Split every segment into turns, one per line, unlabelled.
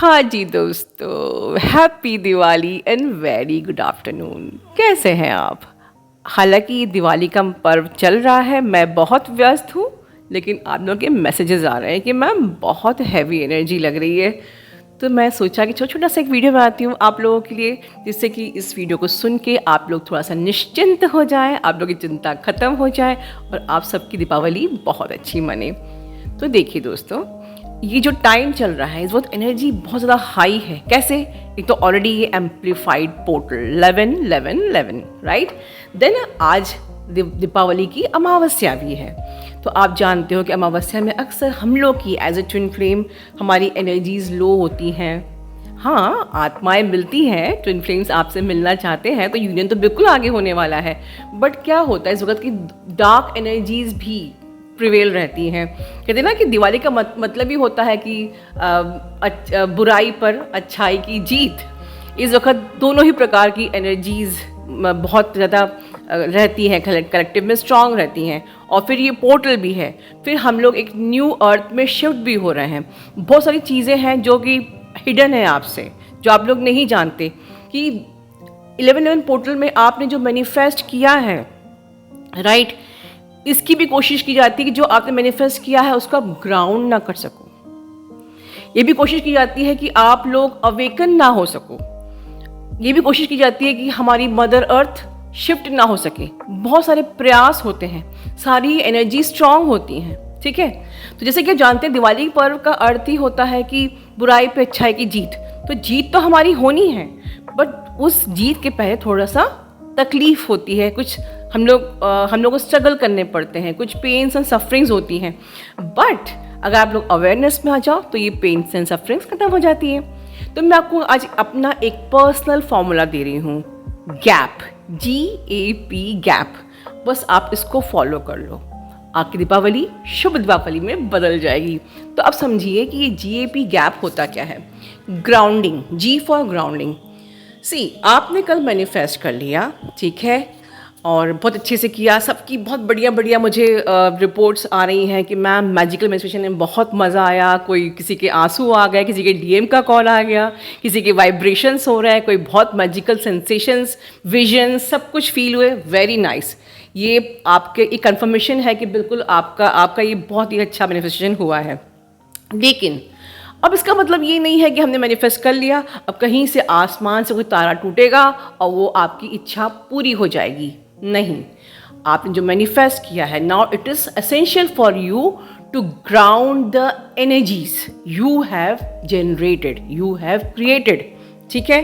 हाँ जी दोस्तों, happy Diwali and very good afternoon. कैसे हैं आप? हालांकि दिवाली का पर्व चल रहा है, मैं बहुत व्यस्त हूँ, लेकिन आप लोगों के मैसेजेस आ रहे हैं कि मैम बहुत हैवी एनर्जी लग रही है। तो मैं सोचा कि छोटा छोटा सा एक वीडियो बनाती हूँ आप लोगों के लिए, जिससे कि इस वीडियो को सुन के आप लोग थोड़ा सा निश्चिंत हो जाएं, आप लोगों की चिंता ख़त्म हो जाए और आप सबकी दीपावली बहुत अच्छी मने। तो देखिए दोस्तों, ये जो टाइम चल रहा है इस वक्त एनर्जी बहुत ज़्यादा हाई है। कैसे? एक तो ऑलरेडी ये एम्पलीफाइड पोर्टल 11-11-11 राइट। देन आज दीपावली की अमावस्या भी है। तो आप जानते हो कि अमावस्या में अक्सर हम लोग की एज ए ट्विन फ्लेम हमारी एनर्जीज लो होती हैं। हाँ, आत्माएं मिलती हैं, ट्विन फ्लेम्स आपसे मिलना चाहते हैं तो यूनियन तो बिल्कुल आगे होने वाला है। बट क्या होता है इस वक्त की डार्क एनर्जीज भी प्रिवेल रहती हैं। कहते हैं ना कि दिवाली का मतलब ही होता है कि बुराई पर अच्छाई की जीत। इस वक्त दोनों ही प्रकार की एनर्जीज बहुत ज़्यादा रहती हैं, कलेक्टिव में स्ट्रांग रहती हैं। और फिर ये पोर्टल भी है, फिर हम लोग एक न्यू अर्थ में शिफ्ट भी हो रहे हैं। बहुत सारी चीज़ें हैं जो कि हिडन है आपसे, जो आप लोग नहीं जानते कि 11-11 पोर्टल में आपने जो मैनिफेस्ट किया है राइट, इसकी भी कोशिश की जाती है कि जो आपने मैनिफेस्ट किया है उसको आप ग्राउंड ना कर सको। ये भी कोशिश की जाती है कि आप लोग अवेकन ना हो सको। ये भी कोशिश की जाती है कि हमारी मदर अर्थ शिफ्ट ना हो सके। बहुत सारे प्रयास होते हैं, सारी एनर्जी स्ट्रांग होती हैं, ठीक है। तो जैसे कि आप जानते हैं, दिवाली पर्व का अर्थ ही होता है कि बुराई पे अच्छाई की जीत। तो जीत तो हमारी होनी है, बट उस जीत के पहले थोड़ा सा तकलीफ होती है, कुछ हम लोग को स्ट्रगल करने पड़ते हैं, कुछ पेन्स एंड सफरिंग्स होती हैं। बट अगर आप लोग अवेयरनेस में आ जाओ तो ये पेन्स एंड सफरिंग्स खत्म हो जाती है। तो मैं आपको आज अपना एक पर्सनल फॉर्मूला दे रही हूँ, गैप, GAP गैप। बस आप इसको फॉलो कर लो, आपकी दीपावली शुभ दीपावली में बदल जाएगी। तो अब समझिए कि ये GAP गैप होता क्या है। Grounding, G for grounding. आपने कल मैनिफेस्ट कर लिया, ठीक है, और बहुत अच्छे से किया, सबकी बहुत बढ़िया मुझे रिपोर्ट्स आ रही हैं कि मैम मैजिकल मैनिफेस्टेशन में बहुत मज़ा आया, कोई किसी के आंसू आ गए, किसी के DM का कॉल आ गया, किसी के वाइब्रेशंस हो रहे हैं, कोई बहुत मैजिकल सेंसेशंस, विजन्स, सब कुछ फील हुए। Very nice. ये आपके एक कंफर्मेशन है कि बिल्कुल आपका ये बहुत ही अच्छा मैनिफेस्टेशन हुआ है। लेकिन अब इसका मतलब ये नहीं है कि हमने मैनिफेस्ट कर लिया, अब कहीं से आसमान से कोई तारा टूटेगा और वो आपकी इच्छा पूरी हो जाएगी। नहीं, आपने जो मैनिफेस्ट किया है, now it is essential for you to ground the energies you have generated, you have created, ठीक है।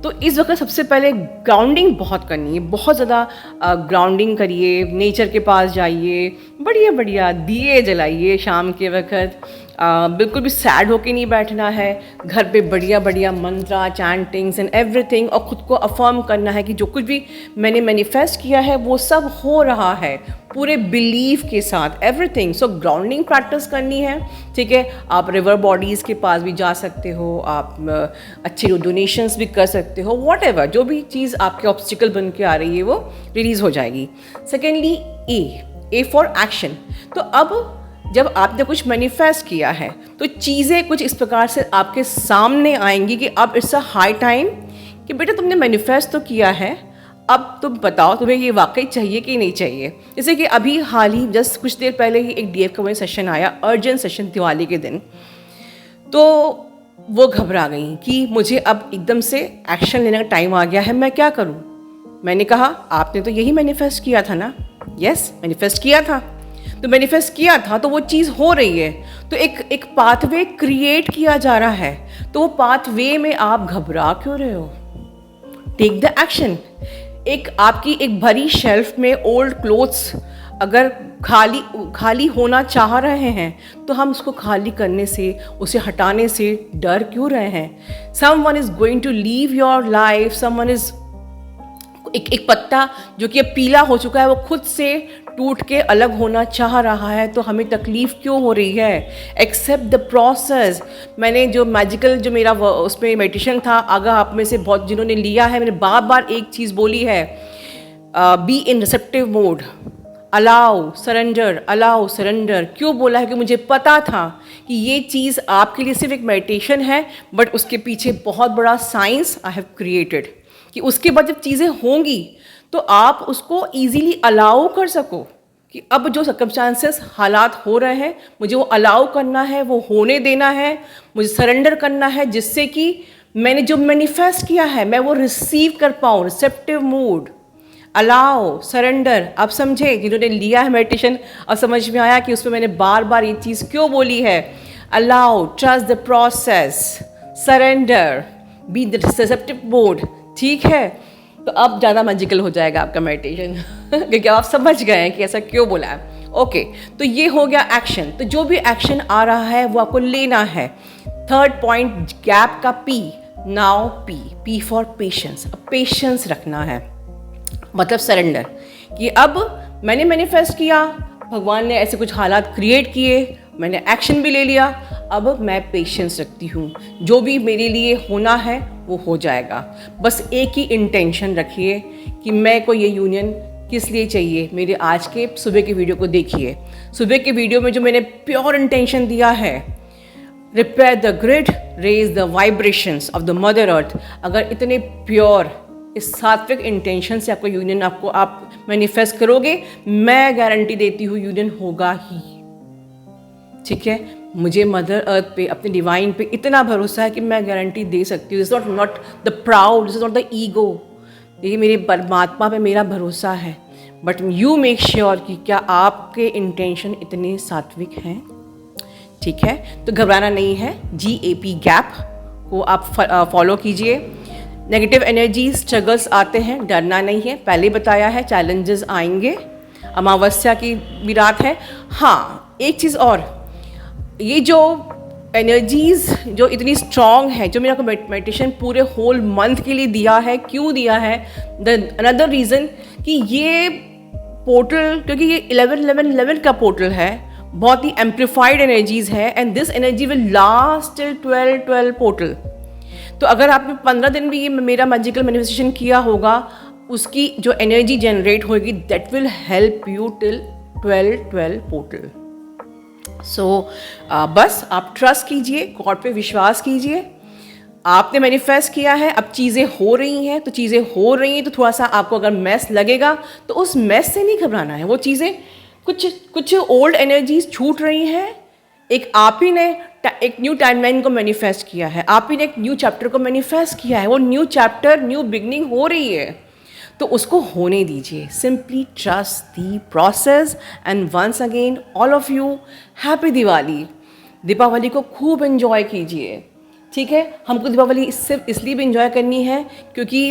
तो इस वक्त सबसे पहले ग्राउंडिंग बहुत करनी है, बहुत ज़्यादा ग्राउंडिंग करिए, नेचर के पास जाइए, बढ़िया दिए जलाइए शाम के वक्त। बिल्कुल भी सैड होके नहीं बैठना है, घर पे बढ़िया मंत्रा, चैंटिंग्स एंड एवरीथिंग, और ख़ुद को अफर्म करना है कि जो कुछ भी मैंने मैनिफेस्ट किया है वो सब हो रहा है, पूरे बिलीव के साथ, एवरीथिंग। सो ग्राउंडिंग प्रैक्टिस करनी है, ठीक है। आप रिवर बॉडीज़ के पास भी जा सकते हो, आप अच्छे डोनेशंस भी कर सकते हो, वॉट एवर, जो भी चीज़ आपके ऑब्स्टिकल बन के आ रही है वो रिलीज़ हो जाएगी। Secondly, A for action. तो अब जब आपने कुछ मैनिफेस्ट किया है तो चीज़ें कुछ इस प्रकार से आपके सामने आएंगी कि अब इट्स अ हाई टाइम कि बेटा तुमने मैनिफेस्ट तो किया है, अब तुम बताओ तुम्हें ये वाकई चाहिए कि नहीं चाहिए। जैसे कि अभी हाल ही जस्ट कुछ देर पहले ही एक DF का सेशन आया, अर्जेंट सेशन, दिवाली के दिन। तो वो घबरा गई कि मुझे अब एकदम से एक्शन लेने का टाइम आ गया है, मैं क्या करूँ। मैंने कहा आपने तो यही मैनिफेस्ट किया था ना। यस, मैनिफेस्ट किया था, तो मैनिफेस्ट किया था तो वो चीज़ हो रही है, तो एक पाथवे क्रिएट किया जा रहा है। तो वो पाथवे में आप घबरा क्यों रहे हो? Take the action. एक आपकी एक भरी शेल्फ में ओल्ड क्लोथ्स अगर खाली होना चाह रहे हैं तो हम उसको खाली करने से, उसे हटाने से डर क्यों रहे हैं? Someone is going to leave your life, someone is एक पत्ता जो कि अब पीला हो चुका है, वो खुद से टूट के अलग होना चाह रहा है, तो हमें तकलीफ़ क्यों हो रही है? Accept the process. मैंने जो मैजिकल जो मेरा उसमें मेडिटेशन था, अगर आप में से बहुत जिन्होंने लिया है, मैंने बार बार एक चीज़ बोली है, be in receptive mode. Allow surrender. क्यों बोला है? कि मुझे पता था कि ये चीज़ आपके लिए सिर्फ एक मेडिटेशन है, बट उसके पीछे बहुत बड़ा साइंस आई हैव क्रिएटेड, कि उसके बाद जब चीज़ें होंगी तो आप उसको ईजीली अलाउ कर सको कि अब जो सर्कमस्टांसेस हालात हो रहे हैं मुझे वो अलाउ करना है, वो होने देना है, मुझे सरेंडर करना है, जिससे कि मैंने जो मैनिफेस्ट किया है मैं वो रिसीव कर पाऊँ। Receptive mood, allow, surrender. आप समझे? जिन्होंने लिया है मेडिटेशन और समझ में आया कि उसमें मैंने बार बार ये चीज़ क्यों बोली है। Allow, trust the process, surrender, be the receptive mode. ठीक है, तो अब ज़्यादा मैजिकल हो जाएगा आपका मेडिटेशन क्योंकि आप समझ गए हैं कि ऐसा क्यों बोला है। ओके, तो ये हो गया एक्शन। तो जो भी एक्शन आ रहा है वो आपको लेना है। थर्ड पॉइंट, गैप का P, now P for patience. अब पेशेंस रखना है, मतलब सरेंडर, कि अब मैंने मैनिफेस्ट किया, भगवान ने ऐसे कुछ हालात क्रिएट किए, मैंने एक्शन भी ले लिया, अब मैं पेशेंस रखती हूँ, जो भी मेरे लिए होना है वो हो जाएगा। बस एक ही इंटेंशन रखिए कि मैं को ये यूनियन किस लिए चाहिए। मेरे आज के सुबह के वीडियो को देखिए, सुबह के वीडियो में जो मैंने प्योर इंटेंशन दिया है, repair the grid, raise the vibrations of the mother earth. अगर इतने प्योर इस सात्विक इंटेंशन से आपका यूनियन आप मैनिफेस्ट करोगे, मैं गारंटी देती हूँ यूनियन होगा ही। ठीक है, मुझे मदर अर्थ पे, अपने डिवाइन पे इतना भरोसा है कि मैं गारंटी दे सकती हूँ। This not the proud, this is not the ego, ये मेरे परमात्मा पे मेरा भरोसा है। बट यू मेक श्योर कि क्या आपके इंटेंशन इतने सात्विक हैं। ठीक है, तो घबराना नहीं है। GAP गैप को आप फॉलो कीजिए। नेगेटिव एनर्जी स्ट्रगल्स आते हैं, डरना नहीं है, पहले बताया है, चैलेंजेस आएंगे। अमावस्या की भी रात है। हाँ, एक चीज़ और, ये जो एनर्जीज जो इतनी स्ट्रॉन्ग है, जो मेरे को मेडिटेशन पूरे होल मंथ के लिए दिया है, क्यों दिया है? अनदर रीज़न कि ये पोर्टल, क्योंकि ये 11-11-11 का पोर्टल है, बहुत ही एम्पलीफाइड एनर्जीज है, and this energy will last till 12-12 portal. तो अगर आपने 15 दिन भी ये मेरा मैजिकल मैनिफेस्टेशन किया होगा, उसकी जो एनर्जी जनरेट होगी that will help you till 12-12 portal. So बस आप ट्रस्ट कीजिए, गॉड पे विश्वास कीजिए। आपने मैनिफेस्ट किया है, अब चीज़ें हो रही हैं, तो चीज़ें हो रही हैं, तो थोड़ा सा आपको अगर मैस लगेगा तो उस मैस से नहीं घबराना है। वो चीज़ें कुछ ओल्ड एनर्जीज छूट रही हैं। एक आप ही ने एक न्यू टाइमलाइन को मैनिफेस्ट किया है, आप ही ने एक न्यू चैप्टर को मैनिफेस्ट किया है, वो न्यू चैप्टर, न्यू बिगनिंग हो रही है, तो उसको होने दीजिए। Simply trust the process. And once again all of you, happy Diwali. Deepavali को खूब एंजॉय कीजिए। ठीक है, हमको दीपावली सिर्फ इसलिए भी एंजॉय करनी है क्योंकि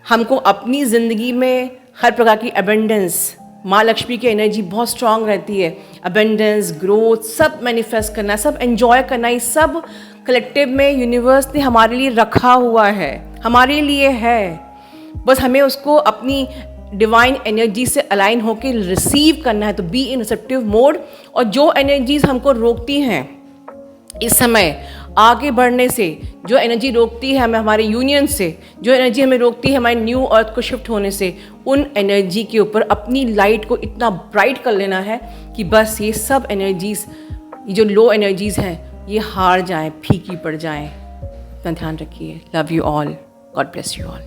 हमको अपनी ज़िंदगी में हर प्रकार की अबेंडेंस, माँ लक्ष्मी की एनर्जी बहुत स्ट्रांग रहती है, अबेंडेंस, ग्रोथ, सब मैनिफेस्ट करना, सब एंजॉय करना, ये सब कलेक्टिव में यूनिवर्स ने हमारे लिए रखा हुआ है, हमारे लिए है। बस हमें उसको अपनी डिवाइन एनर्जी से अलाइन होकर रिसीव करना है। तो बी इन रिसेप्टिव मोड। और जो एनर्जीज हमको रोकती हैं इस समय आगे बढ़ने से, जो एनर्जी रोकती है हमें हमारे यूनियन से, जो एनर्जी हमें रोकती है हमारे न्यू अर्थ को शिफ्ट होने से, उन एनर्जी के ऊपर अपनी लाइट को इतना ब्राइट कर लेना है कि बस ये सब एनर्जीज, ये जो लो एनर्जीज हैं, ये हार जाएं, फीकी पड़ जाएं। अपना ध्यान रखिए। Love you all, God bless you all.